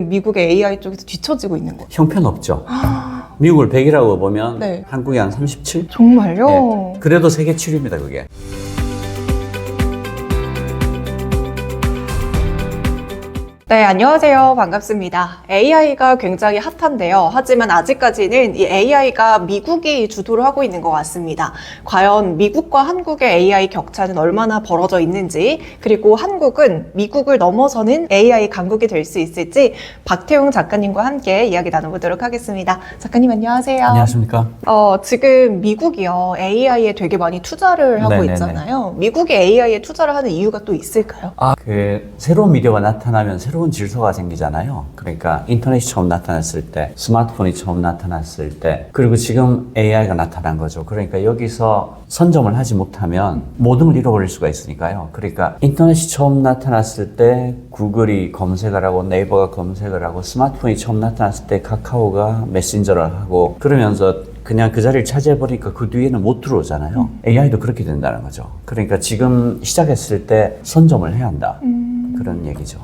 미국의 AI 쪽에서 뒤처지고 있는 거예요? 형편없죠. 미국을 100이라고 보면 네. 한국이 한 37? 정말요? 네. 그래도 세계 7위입니다, 그게. 네, 안녕하세요. 반갑습니다. AI가 굉장히 핫한데요. 하지만 아직까지는 이 AI가 미국이 주도를 하고 있는 것 같습니다. 과연 미국과 한국의 AI 격차는 얼마나 벌어져 있는지, 그리고 한국은 미국을 넘어서는 AI 강국이 될 수 있을지 박태웅 작가님과 함께 이야기 나눠보도록 하겠습니다. 작가님 안녕하세요. 안녕하십니까? 지금 미국이요. AI에 되게 많이 투자를 하고 네네네. 있잖아요. 미국이 AI에 투자를 하는 이유가 또 있을까요? 새로운 미디어가 나타나면 새로운 질서가 생기잖아요. 그러니까 인터넷이 처음 나타났을 때, 스마트폰이 처음 나타났을 때, 그리고 지금 AI가 나타난 거죠. 그러니까 여기서 선점을 하지 못하면 모든 걸 잃어버릴 수가 있으니까요. 그러니까 인터넷이 처음 나타났을 때 구글이 검색을 하고 네이버가 검색을 하고 스마트폰이 처음 나타났을 때 카카오가 메신저를 하고 그러면서 그냥 그 자리를 차지해버리니까 그 뒤에는 못 들어오잖아요. AI도 그렇게 된다는 거죠. 그러니까 지금 시작했을 때 선점을 해야 한다. 그런 얘기죠.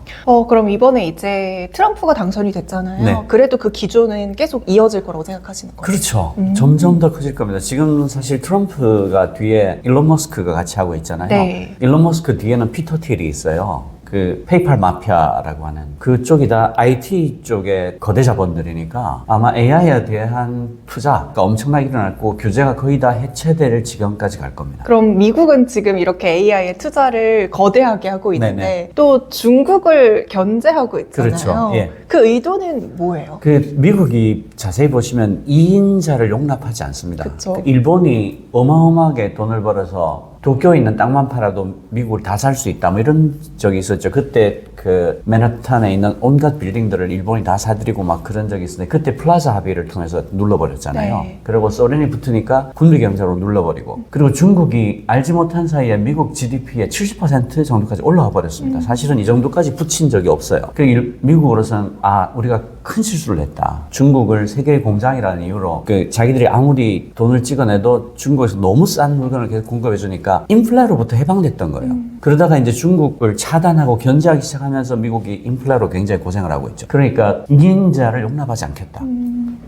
그럼 이번에 이제 트럼프가 당선이 됐잖아요. 네. 그래도 그 기조는 계속 이어질 거라고 생각하시는 거예요? 그렇죠. 점점 더 커질 겁니다. 지금 사실 트럼프가 뒤에 일론 머스크가 같이 하고 있잖아요. 네. 일론 머스크 뒤에는 피터 틸이 있어요. 그 페이팔 마피아라고 하는 그쪽이 다 IT 쪽의 거대 자본들이니까 아마 AI에 대한 투자가 엄청나게 일어날 거고 규제가 거의 다 해체될 지경까지 갈 겁니다. 그럼 미국은 지금 이렇게 AI에 투자를 거대하게 하고 있는데 네네. 또 중국을 견제하고 있잖아요. 그렇죠. 예. 그 의도는 뭐예요? 그 미국이 자세히 보시면 2인자를 용납하지 않습니다. 그쵸. 그 일본이 어마어마하게 돈을 벌어서 도쿄에 있는 땅만 팔아도 미국을 다 살 수 있다 뭐 이런 적이 있었죠. 그때 그 맨하탄에 있는 온갖 빌딩들을 일본이 다 사들이고 막 그런 적이 있었는데 그때 플라자 합의를 통해서 눌러버렸잖아요. 네. 그리고 소련이 붙으니까 군비 경제로 눌러버리고 그리고 중국이 알지 못한 사이에 미국 GDP의 70% 정도까지 올라와 버렸습니다. 사실은 이 정도까지 붙인 적이 없어요. 미국으로서는 우리가 큰 실수를 했다. 중국을 세계의 공장이라는 이유로 자기들이 아무리 돈을 찍어내도 중국에서 너무 싼 물건을 계속 공급해 주니까 인플레로부터 해방됐던 거예요. 그러다가 이제 중국을 차단하고 견제하기 시작하면서 미국이 인플레로 굉장히 고생을 하고 있죠. 그러니까 2인자를 용납하지 않겠다.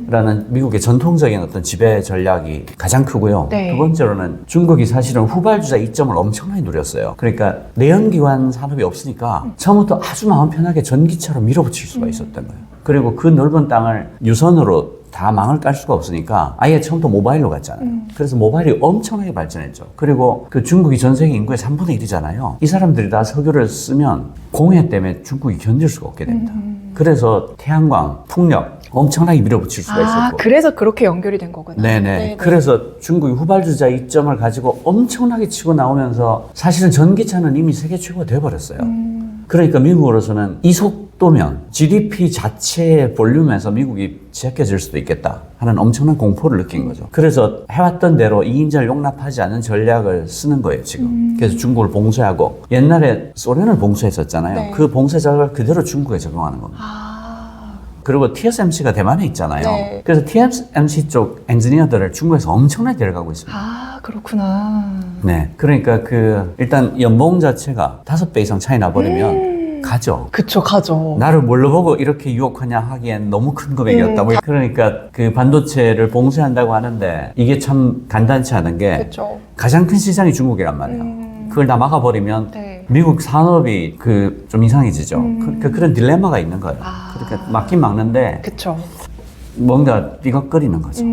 라는 미국의 전통적인 어떤 지배 전략이 가장 크고요. 네. 두 번째로는 중국이 사실은 후발주자 이점을 엄청나게 누렸어요. 그러니까 내연기관 산업이 없으니까 처음부터 아주 마음 편하게 전기차로 밀어붙일 수가 있었던 거예요. 그리고 그 넓은 땅을 유선으로 다 망을 깔 수가 없으니까 아예 처음부터 모바일로 갔잖아요. 그래서 모바일이 엄청나게 발전했죠. 그리고 그 중국이 전 세계 인구의 3분의 1이잖아요. 이 사람들이 다 석유를 쓰면 공해 때문에 중국이 견딜 수가 없게 됩니다. 그래서 태양광, 풍력 엄청나게 밀어붙일 수가 있었고. 그래서 그렇게 연결이 된 거구나. 네네. 그래서 중국이 후발주자 이점을 가지고 엄청나게 치고 나오면서 사실은 전기차는 이미 세계 최고가 돼버렸어요. 그러니까 미국으로서는 이 속도면 GDP 자체의 볼륨에서 미국이 제약해질 수도 있겠다 하는 엄청난 공포를 느낀 거죠. 그래서 해왔던 대로 2인자를 용납하지 않는 전략을 쓰는 거예요, 지금. 그래서 중국을 봉쇄하고 옛날에 소련을 봉쇄했었잖아요. 네. 그 봉쇄 전략을 그대로 중국에 적용하는 겁니다. 그리고 TSMC가 대만에 있잖아요. 네. 그래서 TSMC 쪽 엔지니어들을 중국에서 엄청나게 데려가고 있습니다. 그렇구나. 네. 그러니까 일단 연봉 자체가 5배 이상 차이 나버리면 가죠. 그쵸, 가죠. 나를 뭘로 보고 이렇게 유혹하냐 하기엔 너무 큰 금액이었다. 그러니까 그 반도체를 봉쇄한다고 하는데 이게 참 간단치 않은 게 그쵸. 가장 큰 시장이 중국이란 말이에요. 그걸 다 막아버리면 네. 미국 산업이 좀 이상해지죠. 그런 딜레마가 있는 거예요. 그러니까 막긴 막는데 그쵸. 뭔가 삐걱거리는 거죠.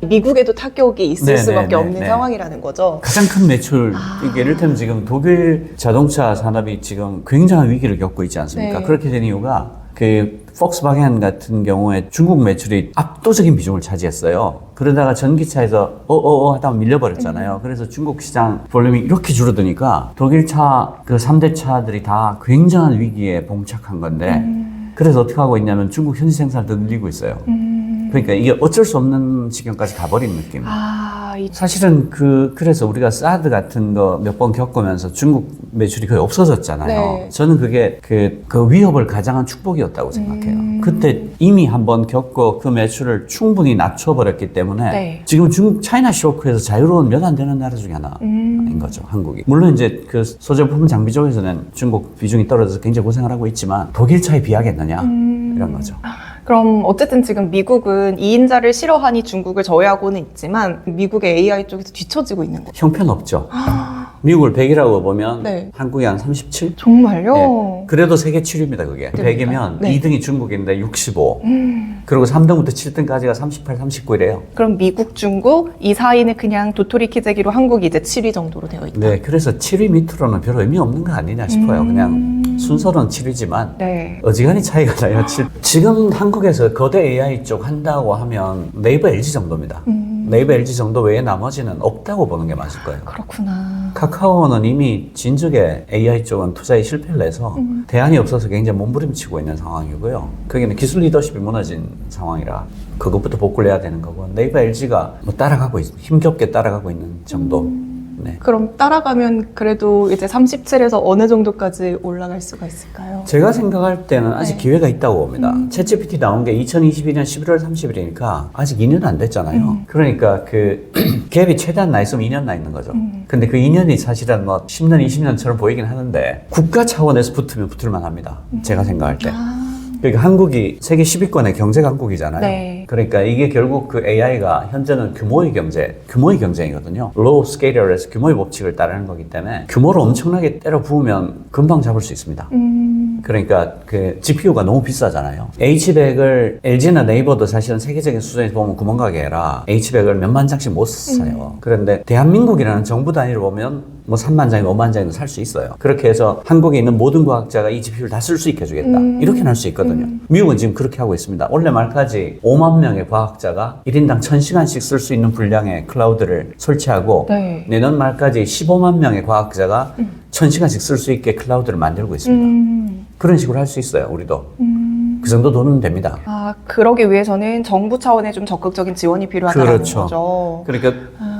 미국에도 타격이 있을 네, 수밖에 네, 없는 네. 상황이라는 거죠. 가장 큰 매출, 이게 이를테면 지금 독일 자동차 산업이 지금 굉장한 위기를 겪고 있지 않습니까? 네. 그렇게 된 이유가 폭스바겐 같은 경우에 중국 매출이 압도적인 비중을 차지했어요. 그러다가 전기차에서 하다가 밀려버렸잖아요. 그래서 중국 시장 볼륨이 이렇게 줄어드니까 독일 차, 3대 차들이 다 굉장한 위기에 봉착한 건데 그래서 어떻게 하고 있냐면 중국 현지 생산을 더 늘리고 있어요. 그러니까 이게 어쩔 수 없는 지경까지 가버린 느낌. 사실은 그래서 우리가 사드 같은 거 몇 번 겪으면서 중국 매출이 거의 없어졌잖아요. 네. 저는 그게 그 위협을 가장한 축복이었다고 생각해요. 그때 이미 한번 겪고 그 매출을 충분히 낮춰버렸기 때문에 네. 지금 중국 차이나 쇼크에서 자유로운 몇 안 되는 나라 중에 하나인 거죠, 한국이. 물론 이제 그 소재품 장비 쪽에서는 중국 비중이 떨어져서 굉장히 고생을 하고 있지만 독일 차에 비하겠느냐 이런 거죠. 그럼 어쨌든 지금 미국은 2인자를 싫어하니 중국을 저해하고는 있지만 미국의 AI 쪽에서 뒤처지고 있는 거죠. 형편없죠. 미국을 100이라고 보면 네. 한국이 한 37? 정말요? 예. 그래도 세계 7위입니다, 그게. 네. 100이면 네. 2등이 중국인데 65. 그리고 3등부터 7등까지가 38, 39이래요. 그럼 미국, 중국 이 사이는 그냥 도토리 키재기로 한국이 이제 7위 정도로 되어 있다. 네, 그래서 7위 밑으로는 별 의미 없는 거 아니냐 싶어요. 그냥 순서는 7위지만 네. 어지간히 차이가 나요. 지금 한국에서 거대 AI 쪽 한다고 하면 네이버 LG 정도입니다. 네이버 LG 정도 외에 나머지는 없다고 보는 게 맞을 거예요. 그렇구나. 카카오는 이미 진즉에 AI 쪽은 투자에 실패를 해서 대안이 없어서 굉장히 몸부림치고 있는 상황이고요. 거기는 기술 리더십이 무너진 상황이라 그것부터 복구를 해야 되는 거고 네이버 LG가 뭐 힘겹게 따라가고 있는 정도. 네. 그럼 따라가면 그래도 이제 37에서 어느 정도까지 올라갈 수가 있을까요? 제가 생각할 때는 아직 네. 기회가 있다고 봅니다. 챗GPT 나온 게 2022년 11월 30일이니까 아직 2년 안 됐잖아요. 그러니까 그 갭이 최대한 나 있으면 2년 나 있는 거죠. 근데 그 2년이 사실은 뭐 10년, 20년처럼 보이긴 하는데 국가 차원에서 붙으면 붙을만 합니다. 제가 생각할 때. 그러니까 한국이 세계 10위권의 경제 강국이잖아요. 네. 그러니까 이게 결국 그 AI가 현재는 규모의 경쟁이거든요. 로우 스케일러에서 규모의 법칙을 따르는 거기 때문에 규모를 엄청나게 때려 부으면 금방 잡을 수 있습니다. 그러니까 그 GPU가 너무 비싸잖아요. H100을 LG나 네이버도 사실은 세계적인 수준에서 보면 구멍가게 해라. H100을 몇만 장씩 못 사요. 그런데 대한민국이라는 정부 단위로 보면 뭐 3만 장이나 5만 장이나 살 수 있어요. 그렇게 해서 한국에 있는 모든 과학자가 이 GPU를 다 쓸 수 있게 해주겠다. 이렇게는 할 수 있거든요. 미국은 지금 그렇게 하고 있습니다. 올해 말까지 5만 명의 과학자가 1인당 1000시간씩 쓸 수 있는 분량의 클라우드를 설치하고 네. 내년 말까지 15만 명의 과학자가 1000시간씩 쓸 수 있게 클라우드를 만들고 있습니다. 그런 식으로 할 수 있어요, 우리도. 그 정도 돈은 됩니다. 그러기 위해서는 정부 차원의 좀 적극적인 지원이 필요하다는 그렇죠. 거죠. 그러니까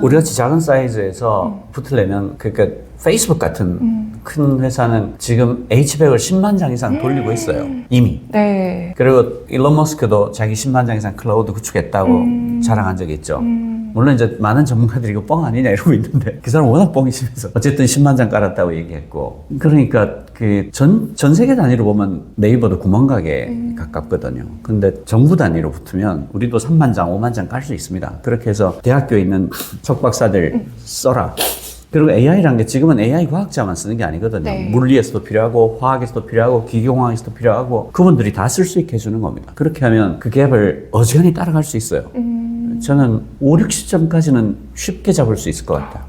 우리 같이 작은 사이즈에서 붙으려면 그러니까 페이스북 같은 큰 회사는 지금 H100을 10만 장 이상 돌리고 있어요. 이미. 네. 그리고 일론 머스크도 자기 10만 장 이상 클라우드 구축했다고 자랑한 적이 있죠. 물론 이제 많은 전문가들이 이거 뻥 아니냐 이러고 있는데 그 사람 워낙 뻥이 심해서 어쨌든 10만 장 깔았다고 얘기했고 그러니까 그 전 세계 단위로 보면 네이버도 구멍가게에 가깝거든요. 근데 정부 단위로 붙으면 우리도 3만 장, 5만 장 깔 수 있습니다. 그렇게 해서 대학교에 있는 석박사들 써라. 그리고 AI라는 게 지금은 AI 과학자만 쓰는 게 아니거든요. 네. 물리에서도 필요하고 화학에서도 필요하고 기계공학에서도 필요하고 그분들이 다 쓸 수 있게 해주는 겁니다. 그렇게 하면 그 갭을 어지간히 따라갈 수 있어요. 저는 5, 60점까지는 쉽게 잡을 수 있을 것 같아요.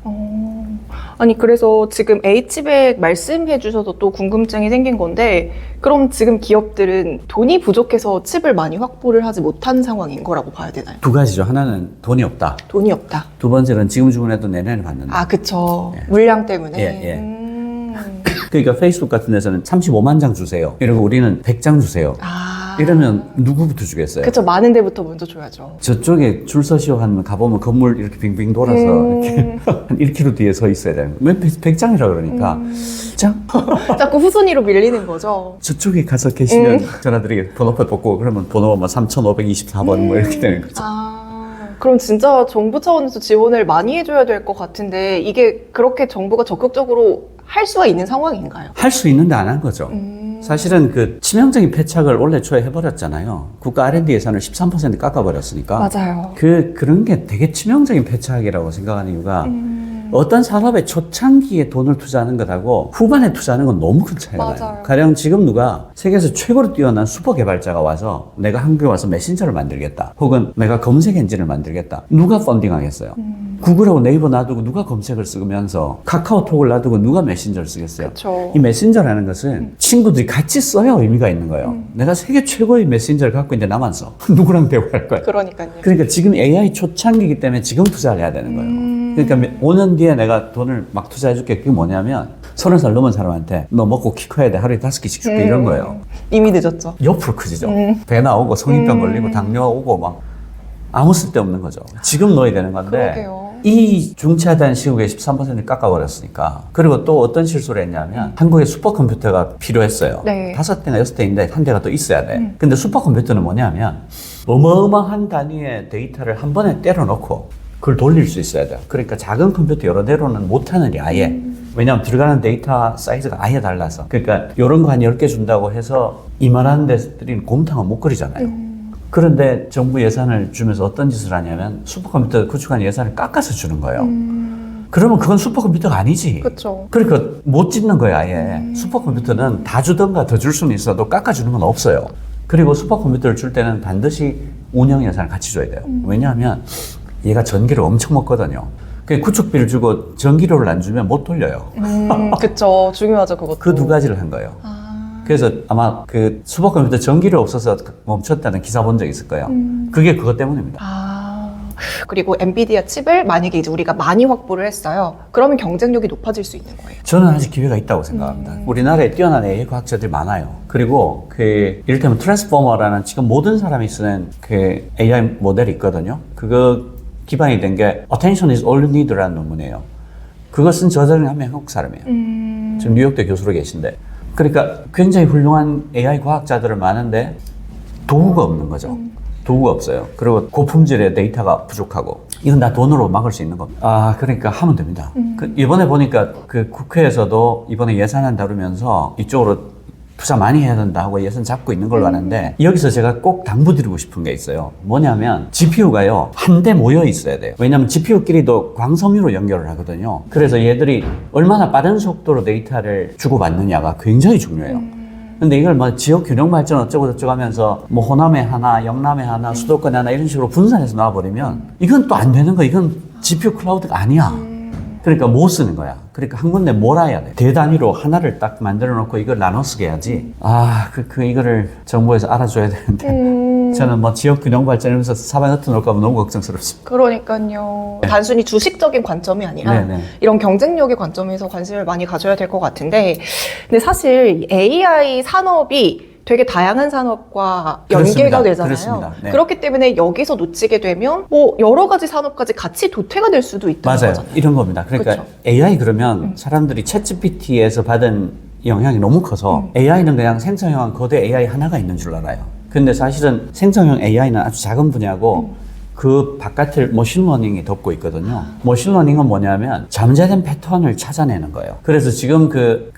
아니 그래서 지금 H100 말씀해 주셔서 또 궁금증이 생긴 건데 그럼 지금 기업들은 돈이 부족해서 칩을 많이 확보를 하지 못한 상황인 거라고 봐야 되나요? 두 가지죠. 하나는 돈이 없다. 돈이 없다. 두 번째는 지금 주문해도 내년에 받는다. 그쵸. 예. 물량 때문에. 예. 그러니까 페이스북 같은 데서는 35만 장 주세요. 이러고 우리는 100장 주세요. 이러면 누구부터 주겠어요? 그쵸. 많은 데부터 먼저 줘야죠. 저쪽에 줄 서시오 하면 가보면 건물 이렇게 빙빙 돌아서 이렇게 한 1km 뒤에 서 있어야 되는 거예요. 왜 100장이라 그러니까 100장? 자꾸 후순위로 밀리는 거죠. 저쪽에 가서 계시면 전화드리게 번호표 뽑고 그러면 번호가 뭐 3524번 뭐 이렇게 되는 거죠. 그럼 진짜 정부 차원에서 지원을 많이 해줘야 될 것 같은데 이게 그렇게 정부가 적극적으로 할 수가 있는 상황인가요? 할 수 있는데 안 한 거죠. 사실은 그 치명적인 패착을 올해 초에 해버렸잖아요. 국가 R&D 예산을 13% 깎아버렸으니까. 맞아요. 그런 게 되게 치명적인 패착이라고 생각하는 이유가 어떤 산업에 초창기에 돈을 투자하는 것하고 후반에 투자하는 건 너무 큰 차이가 나요. 맞아요. 가령 지금 누가 세계에서 최고로 뛰어난 슈퍼 개발자가 와서 내가 한국에 와서 메신저를 만들겠다. 혹은 내가 검색 엔진을 만들겠다. 누가 펀딩하겠어요? 구글하고 네이버 놔두고 누가 검색을 쓰면서 카카오톡을 놔두고 누가 메신저를 쓰겠어요? 그쵸. 이 메신저라는 것은 친구들이 같이 써야 의미가 있는 거예요. 내가 세계 최고의 메신저를 갖고 있는데 나만 써. 누구랑 대화할 거야? 그러니까요. 그러니까 지금 AI 초창기이기 때문에 지금 투자를 해야 되는 거예요. 그러니까 5년 뒤에 내가 돈을 막 투자해줄게. 그게 뭐냐면 30살 넘은 사람한테 너 먹고 키 커야 돼. 하루에 5개씩 줄게. 이런 거예요. 이미 늦었죠. 옆으로 커지죠. 배 나오고 성인병 걸리고 당뇨 오고 막 아무 쓸데없는 거죠. 지금 넣어야 되는 건데 그러게요. 이 중차단 시국에 13% 깎아버렸으니까. 그리고 또 어떤 실수를 했냐면 한국에 슈퍼컴퓨터가 필요했어요. 네. 5대나 6대인데 한 대가 또 있어야 돼. 근데 슈퍼컴퓨터는 뭐냐면 어마어마한 단위의 데이터를 한 번에 때려 넣고 그걸 돌릴 수 있어야 돼요. 그러니까 작은 컴퓨터 여러 대로는 못하는 일 아예. 왜냐하면 들어가는 데이터 사이즈가 아예 달라서. 그러니까 이런 거 한 10개 준다고 해서 이만한 데들이 곰탕은 못 끓이잖아요. 그런데 정부 예산을 주면서 어떤 짓을 하냐면 슈퍼컴퓨터 구축한 예산을 깎아서 주는 거예요. 그러면 그건 슈퍼컴퓨터가 아니지. 그쵸. 그러니까 못 짓는 거야 아예. 슈퍼컴퓨터는 다 주던가 더 줄 수는 있어도 깎아주는 건 없어요. 그리고 슈퍼컴퓨터를 줄 때는 반드시 운영 예산을 같이 줘야 돼요. 왜냐하면 얘가 전기를 엄청 먹거든요. 그 구축비를 주고 전기료를 안 주면 못 돌려요. 그쵸. 중요하죠, 그것도. 그 두 가지를 한 거예요. 그래서 아마 그 슈퍼컴퓨터 전기료 없어서 멈췄다는 기사 본 적 있을 거예요. 그게 그것 때문입니다. 그리고 엔비디아 칩을 만약에 이제 우리가 많이 확보를 했어요. 그러면 경쟁력이 높아질 수 있는 거예요. 저는 아직 기회가 있다고 생각합니다. 우리나라에 뛰어난 AI 과학자들이 많아요. 그리고 그 이를테면 트랜스포머라는 지금 모든 사람이 쓰는 그 AI 모델이 있거든요. 그거 기반이 된 게 Attention is all you need라는 논문이에요. 그거 쓴 저자는 한 명 한국 사람이에요. 지금 뉴욕대 교수로 계신데. 그러니까 굉장히 훌륭한 AI 과학자들은 많은데 도구가 없는 거죠. 도구가 없어요. 그리고 고품질의 데이터가 부족하고 이건 다 돈으로 막을 수 있는 겁니다. 그러니까 하면 됩니다. 이번에 보니까 그 국회에서도 이번에 예산안 다루면서 이쪽으로 투자 많이 해야 된다 하고 예산 잡고 있는 걸로 아는데 여기서 제가 꼭 당부드리고 싶은 게 있어요. 뭐냐면 GPU가요 한대 모여 있어야 돼요. 왜냐하면 GPU끼리도 광섬유로 연결을 하거든요. 그래서 얘들이 얼마나 빠른 속도로 데이터를 주고받느냐가 굉장히 중요해요. 근데 이걸 뭐 지역 균형 발전 어쩌고 저쩌고 하면서 뭐 호남에 하나, 영남에 하나, 수도권에 하나 이런 식으로 분산해서 놔버리면 이건 또 안 되는 거야. 이건 GPU 클라우드가 아니야. 그러니까 못 쓰는 거야. 그러니까 한 군데 몰아야 돼. 대단위로 하나를 딱 만들어 놓고 이걸 나눠 쓰게 해야지. 이거를 정부에서 알아줘야 되는데. 저는 뭐 지역 균형 발전하면서 사방에 흩어놓을까 봐 너무 걱정스럽습니다. 그러니까요. 단순히 주식적인 관점이 아니라 네네. 이런 경쟁력의 관점에서 관심을 많이 가져야 될 것 같은데, 근데 사실 AI 산업이 되게 다양한 산업과 연계가 그렇습니다. 되잖아요. 그렇습니다. 네. 그렇기 때문에 여기서 놓치게 되면 뭐 여러 가지 산업까지 같이 도태가 될 수도 있다는 맞아요. 거잖아요. 이런 겁니다. 그러니까 그쵸? AI 그러면 사람들이 챗GPT에서 받은 영향이 너무 커서 AI는 그냥 생성형 거대 AI 하나가 있는 줄 알아요. 근데 사실은 생성형 AI는 아주 작은 분야고 그 바깥을 머신러닝이 덮고 있거든요. 머신러닝은 뭐냐면 잠재된 패턴을 찾아내는 거예요. 그래서 지금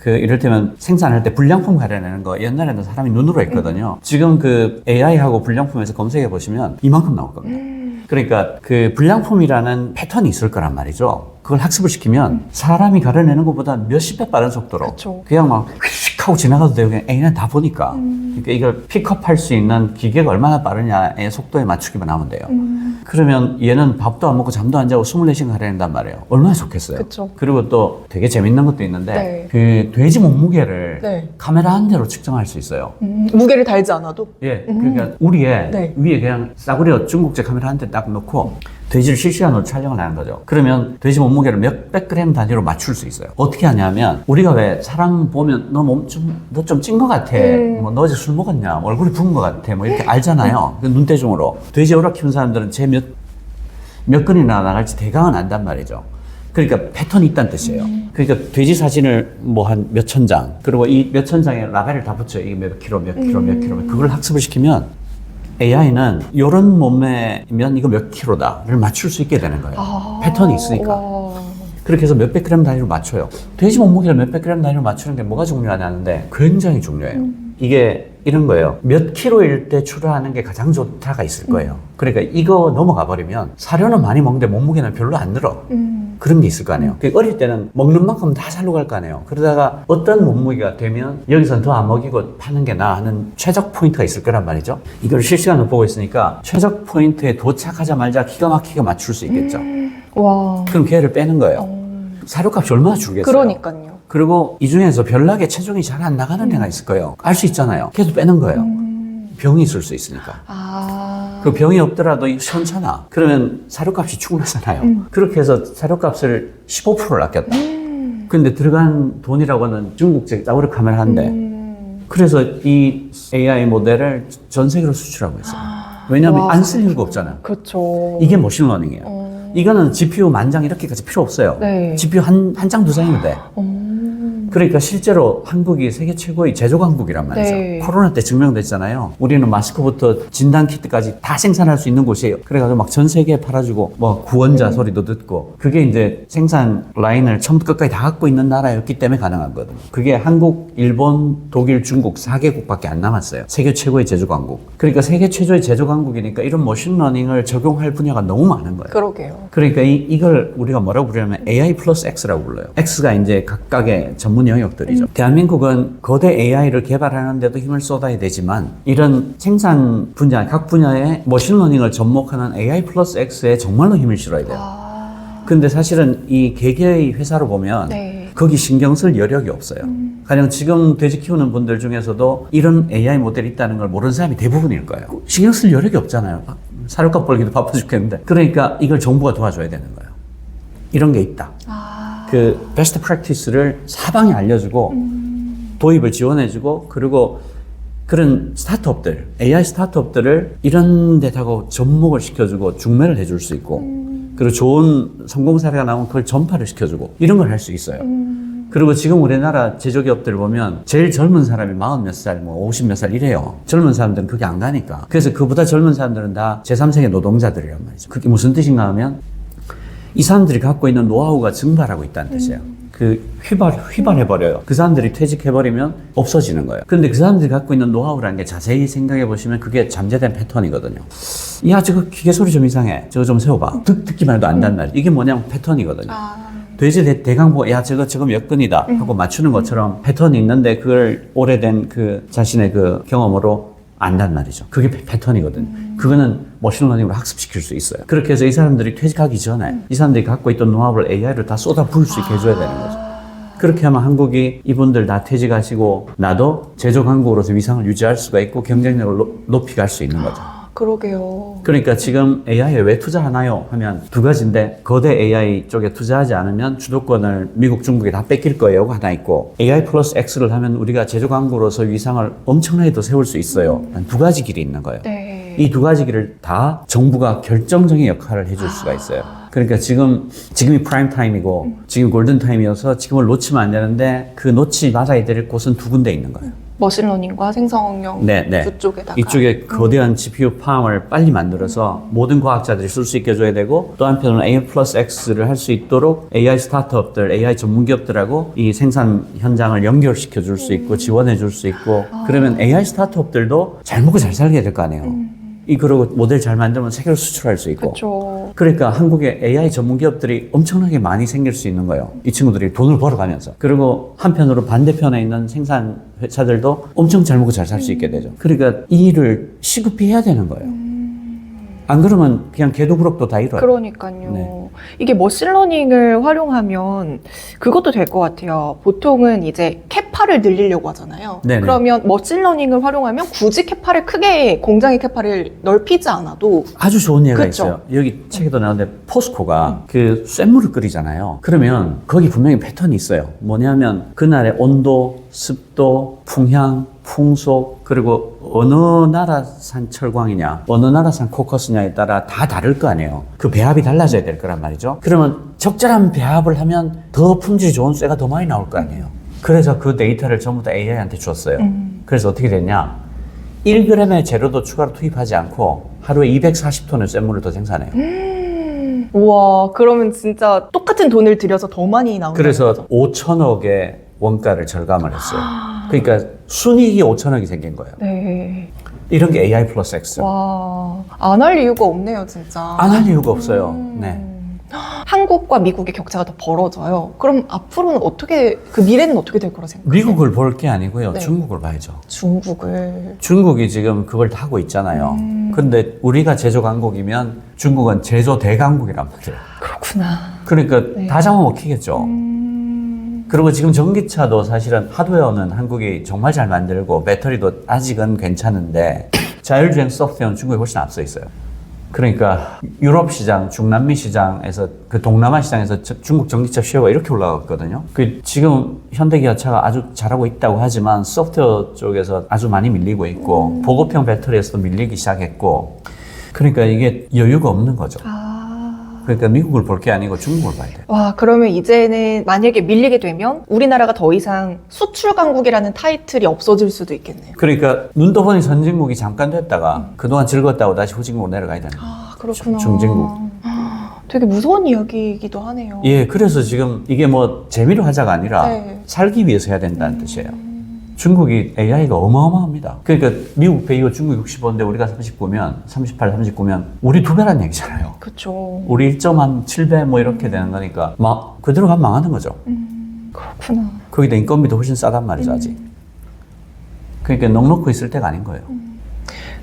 이를테면 생산할 때 불량품 가려내는 거 옛날에는 사람이 눈으로 했거든요. 지금 그 AI하고 불량품에서 검색해 보시면 이만큼 나올 겁니다. 그러니까 그 불량품이라는 패턴이 있을 거란 말이죠. 그걸 학습을 시키면 사람이 가려내는 것보다 몇십 배 빠른 속도로 그쵸. 그냥 막 휙 하고 지나가도 되고 그냥 A는 다 보니까 그러니까 이걸 픽업할 수 있는 기계가 얼마나 빠르냐의 속도에 맞추기만 하면 돼요. 그러면 얘는 밥도 안 먹고 잠도 안 자고 24시간 가려낸단 말이에요. 얼마나 좋겠어요. 그쵸. 그리고 또 되게 재밌는 것도 있는데 네. 그 돼지 몸무게를 네. 카메라 한 대로 측정할 수 있어요. 무게를 달지 않아도? 예, 그러니까 우리의 네. 위에 그냥 싸구려 중국제 카메라 한 대 딱 놓고 돼지를 실시간으로 촬영을 하는 거죠. 그러면 돼지 몸무게를 몇백 그램 단위로 맞출 수 있어요. 어떻게 하냐면 우리가 왜 사람 보면 너 좀 찐 것 같아. 뭐 너 어제 술 먹었냐? 뭐 얼굴이 부은 것 같아. 뭐 이렇게 알잖아요. 그 눈대중으로. 돼지 오락 키운 사람들은 제 몇 근이나 나갈지 대강은 안단 말이죠. 그러니까 패턴이 있다는 뜻이에요. 그러니까 돼지 사진을 뭐 한 몇천 장, 그리고 이 몇천 장에 라벨을 다 붙여. 이게 몇 킬로, 몇 킬로, 몇 킬로. 그걸 학습을 시키면 AI는 이런 몸매면 이거 몇 킬로다를 맞출 수 있게 되는 거예요. 패턴이 있으니까. 와. 그렇게 해서 몇백 그램 단위로 맞춰요. 돼지 몸무게를 몇백 그램 단위로 맞추는 게 뭐가 중요하냐는데 굉장히 중요해요. 이게 이런 거예요. 몇 킬로일 때 출하하는 게 가장 좋다가 있을 거예요. 그러니까 이거 넘어가 버리면 사료는 많이 먹는데 몸무게는 별로 안 늘어. 그런 게 있을 거 아니에요. 어릴 때는 먹는 만큼 다 살로 갈 거 아니에요. 그러다가 어떤 몸무게가 되면 여기선 더 안 먹이고 파는 게 나아 하는 최적 포인트가 있을 거란 말이죠. 이걸 실시간으로 보고 있으니까 최적 포인트에 도착하자마자 기가 막히게 맞출 수 있겠죠. 와. 그럼 걔를 빼는 거예요. 사료값이 얼마나 줄겠어요. 그러니까요. 그리고 이 중에서 별나게 체중이 잘 안 나가는 애가 있을 거예요. 알 수 있잖아요. 걔도 빼는 거예요. 병이 있을 수 있으니까. 그 병이 없더라도 시원찮아. 그러면 사료값이 충분하잖아요. 그렇게 해서 사료값을 15%를 아꼈다. 근데 들어간 돈이라고는 중국제 싸구려 카메라 한 대. 그래서 이 AI 모델을 전 세계로 수출하고 있어요. 왜냐하면 와. 안 쓸 이유가 없잖아요. 그렇죠. 이게 머신러닝이에요. 이거는 GPU 만장 이렇게까지 필요 없어요. 네. GPU 한 장 두 장이면 돼. 그러니까 실제로 한국이 세계 최고의 제조 강국이란 말이죠. 네. 코로나 때 증명됐잖아요. 우리는 마스크부터 진단 키트까지 다 생산할 수 있는 곳이에요. 그래가지고 막 전 세계에 팔아주고 뭐 구원자 소리도 듣고 그게 이제 생산 라인을 처음부터 끝까지 다 갖고 있는 나라였기 때문에 가능한 거거든요. 그게 한국, 일본, 독일, 중국 4개국밖에 안 남았어요. 세계 최고의 제조 강국. 그러니까 세계 최초의 제조 강국이니까 이런 머신러닝을 적용할 분야가 너무 많은 거예요. 그러게요. 그러니까 이걸 우리가 뭐라고 부르냐면 AI 플러스 X라고 불러요. X가 이제 각각의 전문 영역들이죠. 대한민국은 거대 AI를 개발하는데도 힘을 쏟아야 되지만 이런 생산 분야, 각 분야의 머신러닝을 접목하는 AI 플러스 X에 정말로 힘을 실어야 돼요. 근데 사실은 이 개개의 회사로 보면 네. 거기 신경 쓸 여력이 없어요. 가령 지금 돼지 키우는 분들 중에서도 이런 AI 모델이 있다는 걸 모르는 사람이 대부분일 거예요. 신경 쓸 여력이 없잖아요. 사료값 벌기도 바빠 죽겠는데. 그러니까 이걸 정부가 도와줘야 되는 거예요. 이런 게 있다. 그 베스트 프랙티스를 사방에 알려주고 도입을 지원해주고 그리고 그런 스타트업들, AI 스타트업들을 이런 데다가 접목을 시켜주고 중매를 해줄 수 있고 그리고 좋은 성공 사례가 나오면 그걸 전파를 시켜주고 이런 걸 할 수 있어요. 그리고 지금 우리나라 제조기업들 보면 제일 젊은 사람이 40 몇 살, 뭐 50 몇 살 이래요. 젊은 사람들은 그게 안 가니까. 그래서 그보다 젊은 사람들은 다 제3세계 노동자들이란 말이죠. 그게 무슨 뜻인가 하면 이 사람들이 갖고 있는 노하우가 증발하고 있다는 뜻이에요. 그 휘발해버려요. 그 사람들이 퇴직해버리면 없어지는 거예요. 그런데 그 사람들이 갖고 있는 노하우라는 게 자세히 생각해 보시면 그게 잠재된 패턴이거든요. 야, 저거 기계 소리 좀 이상해. 저거 좀 세워봐. 듣기만 해도 안단 말이에요. 이게 뭐냐면 패턴이거든요. 돼지 대강 보고 야 저거 몇 근이다 하고 맞추는 것처럼 패턴이 있는데 그걸 오래된 그 자신의 그 경험으로 안단 말이죠. 그게 패턴이거든요. 그거는 머신러닝으로 학습시킬 수 있어요. 그렇게 해서 이 사람들이 퇴직하기 전에 이 사람들이 갖고 있던 노하우를 AI를 다 쏟아 부을 수 있게 해줘야 되는 거죠. 그렇게 하면 한국이 이분들 다 퇴직하시고 나도 제조 강국으로서 위상을 유지할 수가 있고 경쟁력을 높이 갈 수 있는 거죠. 그러게요. 그러니까 지금 AI에 왜 투자하나요? 하면 두 가지인데 거대 AI 쪽에 투자하지 않으면 주도권을 미국, 중국에 다 뺏길 거예요. 하나 있고 AI 플러스 X를 하면 우리가 제조 강국으로서 위상을 엄청나게 더 세울 수 있어요. 두 가지 길이 있는 거예요. 네. 이 두 가지 길을 다 정부가 결정적인 역할을 해줄 수가 있어요. 그러니까 지금이 프라임 타임이고 지금 골든 타임이어서 지금을 놓치면 안 되는데 그 놓치 말아야 될 곳은 두 군데 있는 거예요. 머신러닝과 생성형 두 쪽에다가 이쪽에 거대한 GPU 팜을 빨리 만들어서 모든 과학자들이 쓸 수 있게 해줘야 되고 또 한편으로는 AI 플러스 X를 할 수 있도록 AI 스타트업들, AI 전문기업들하고 이 생산 현장을 연결시켜 줄 수 있고 지원해 줄 수 있고 그러면 AI 스타트업들도 잘 먹고 잘 살게 될 거 아니에요. 그리고 모델 잘 만들면 세계로 수출할 수 있고. 그쵸. 그러니까 한국에 AI 전문 기업들이 엄청나게 많이 생길 수 있는 거예요. 이 친구들이 돈을 벌어가면서. 그리고 한편으로 반대편에 있는 생산 회사들도 엄청 잘 먹고 잘 살 수 있게 되죠. 그러니까 이 일을 시급히 해야 되는 거예요. 안 그러면 그냥 개도그럭도 다 이뤄요. 그러니까요. 네. 이게 머신러닝을 활용하면 그것도 될 것 같아요. 보통은 이제 캐파를 늘리려고 하잖아요. 네네. 그러면 머신러닝을 활용하면 굳이 캐파를 크게 공장의 캐파를 넓히지 않아도 아주 좋은 예가 그쵸? 있어요. 여기 책에도 나오는데 포스코가 그 쇳물을 끓이잖아요. 그러면 거기 분명히 패턴이 있어요. 뭐냐면 그날의 온도, 습도, 풍향, 풍속 그리고 어느 나라산 철광이냐 어느 나라산 코커스냐에 따라 다 다를 거 아니에요. 그 배합이 달라져야 될 거란 말이죠. 그러면 적절한 배합을 하면 더 품질이 좋은 쇠가 더 많이 나올 거 아니에요. 그래서 그 데이터를 전부 다 AI한테 줬어요. 그래서 어떻게 됐냐 1g의 재료도 추가로 투입하지 않고 하루에 240톤의 쇳물을 더 생산해요. 우와, 그러면 진짜 똑같은 돈을 들여서 더 많이 나오는 그래서 거죠. 5천억의 원가를 절감을 했어요. 그러니까 순이익이 5천억이 생긴 거예요. 네. 이런 게 AI 플러스 X. 와, 안 할 이유가 없네요, 진짜. 안 할 이유가 없어요. 네. 한국과 미국의 격차가 더 벌어져요. 그럼 앞으로는 어떻게, 그 미래는 어떻게 될 거라 생각하세요? 미국을 볼 게 아니고요. 네. 중국을 봐야죠. 중국을. 중국이 지금 그걸 다 하고 있잖아요. 근데 우리가 제조 강국이면 중국은 제조 대강국이란 말이에요. 그렇구나. 그러니까 네. 다 잡아먹히겠죠. 그리고 지금 전기차도 사실은 하드웨어는 한국이 정말 잘 만들고 배터리도 아직은 괜찮은데 자율주행 소프트웨어는 중국이 훨씬 앞서 있어요. 그러니까 유럽 시장, 중남미 시장에서 그 동남아 시장에서 중국 전기차 쉐어가 이렇게 올라갔거든요. 그 지금 현대기아차가 아주 잘하고 있다고 하지만 소프트웨어 쪽에서 아주 많이 밀리고 있고 보급형 배터리에서도 밀리기 시작했고 그러니까 이게 여유가 없는 거죠. 그러니까 미국을 볼 게 아니고 중국을 봐야 돼요. 와, 그러면 이제는 만약에 밀리게 되면 우리나라가 더 이상 수출 강국이라는 타이틀이 없어질 수도 있겠네요. 그러니까 눈 떠보니 선진국이 잠깐 됐다가 그동안 즐거웠다고 다시 후진국으로 내려가야 되는 거예요. 아, 그렇구나. 중진국. 되게 무서운 이야기이기도 하네요. 예, 그래서 지금 이게 뭐 재미로 하자가 아니라 네. 살기 위해서 해야 된다는 뜻이에요. 중국이 AI가 어마어마합니다. 그러니까 미국 100이고 중국 65인데 우리가 39면 38, 39면 우리 2배란 얘기잖아요. 그렇죠. 우리 1.7배 뭐 이렇게 되는 거니까 막 그대로 가면 망하는 거죠. 그렇구나. 거기다 인건비도 훨씬 싸단 말이죠, 아직. 그러니까 넉넉히 있을 때가 아닌 거예요.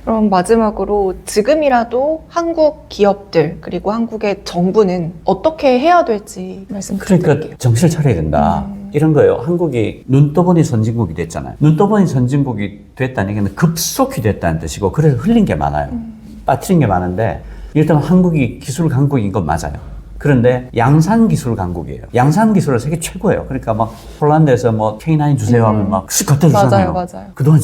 그럼 마지막으로 지금이라도 한국 기업들 그리고 한국의 정부는 어떻게 해야 될지 말씀 부탁드릴게요. 그러니까 정신을 차려야 된다. 이런 거예요. 한국이 눈 떠보니 선진국이 됐잖아요. 눈 떠보니 선진국이 됐다는 얘기는 급속히 됐다는 뜻이고 그래서 흘린 게 많아요. 빠뜨린 게 많은데 일단 한국이 기술 강국인 건 맞아요. 그런데 양산 기술 강국이에요. 양산 기술은 세계 최고예요. 그러니까 막 폴란드에서 뭐 K9 주세요 하면 막 쓱 갖다 주잖아요. 맞아요. 그동안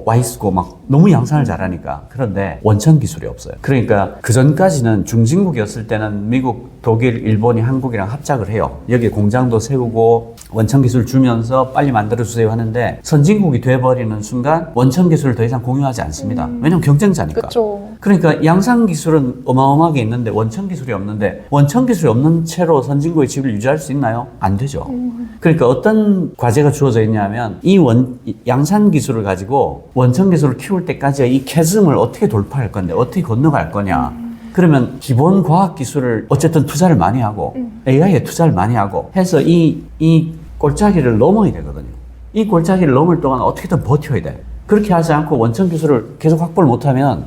와 있고 막 너무 양산을 잘하니까. 그런데 원천 기술이 없어요. 그러니까 그 전까지는 중진국이었을 때는 미국, 독일, 일본이 한국이랑 합작을 해요. 여기 공장도 세우고 원천 기술 주면서 빨리 만들어 주세요 하는데 선진국이 돼버리는 순간 원천 기술을 더 이상 공유하지 않습니다. 왜냐면 경쟁자니까. 그렇죠. 그러니까 양산 기술은 어마어마하게 있는데 원천 기술이 없는데 원천 기술이 없는 채로 선진국의 지위를 유지할 수 있나요? 안 되죠. 그러니까 어떤 과제가 주어져 있냐면 이 양산 기술을 가지고 원천 기술을 키울 때까지의 이 캐즘을 어떻게 돌파할 건데 어떻게 건너갈 거냐. 그러면 기본 과학 기술을 어쨌든 투자를 많이 하고 AI에 투자를 많이 하고 해서 이 골짜기를 넘어야 되거든요. 이 골짜기를 넘을 동안 어떻게든 버텨야 돼. 그렇게 하지 않고 원천 기술을 계속 확보를 못하면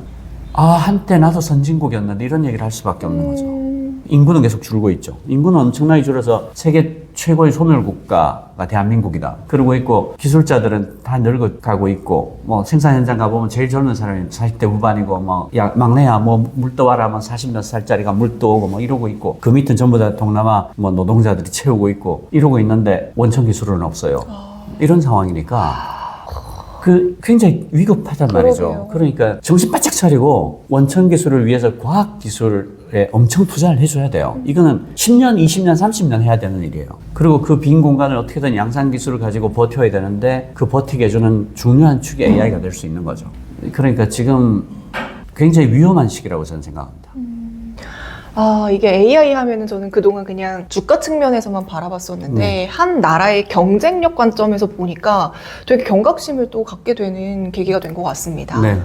한때 나도 선진국이었는데 이런 얘기를 할 수밖에 없는 거죠. 인구는 계속 줄고 있죠. 인구는 엄청나게 줄어서 세계 최고의 소멸 국가가 대한민국이다. 그러고 있고 기술자들은 다 늙어가고 있고 뭐 생산 현장 가보면 제일 젊은 사람이 40대 후반이고 뭐 야 막내야 뭐 물 떠와라 하면 40몇 살짜리가 물 떠오고 뭐 이러고 있고 그 밑은 전부 다 동남아 뭐 노동자들이 채우고 있고 이러고 있는데 원천 기술은 없어요. 이런 상황이니까 굉장히 위급하단 말이죠. 그러게요. 그러니까 정신 바짝 차리고 원천 기술을 위해서 과학 기술에 엄청 투자를 해줘야 돼요. 이거는 10년, 20년, 30년 해야 되는 일이에요. 그리고 그 빈 공간을 어떻게든 양산 기술을 가지고 버텨야 되는데 그 버티게 해주는 중요한 축이 AI가 될 수 있는 거죠. 그러니까 지금 굉장히 위험한 시기라고 저는 생각합니다. 이게 AI 하면은 저는 그동안 그냥 주가 측면에서만 바라봤었는데 한 나라의 경쟁력 관점에서 보니까 되게 경각심을 또 갖게 되는 계기가 된 것 같습니다. 네.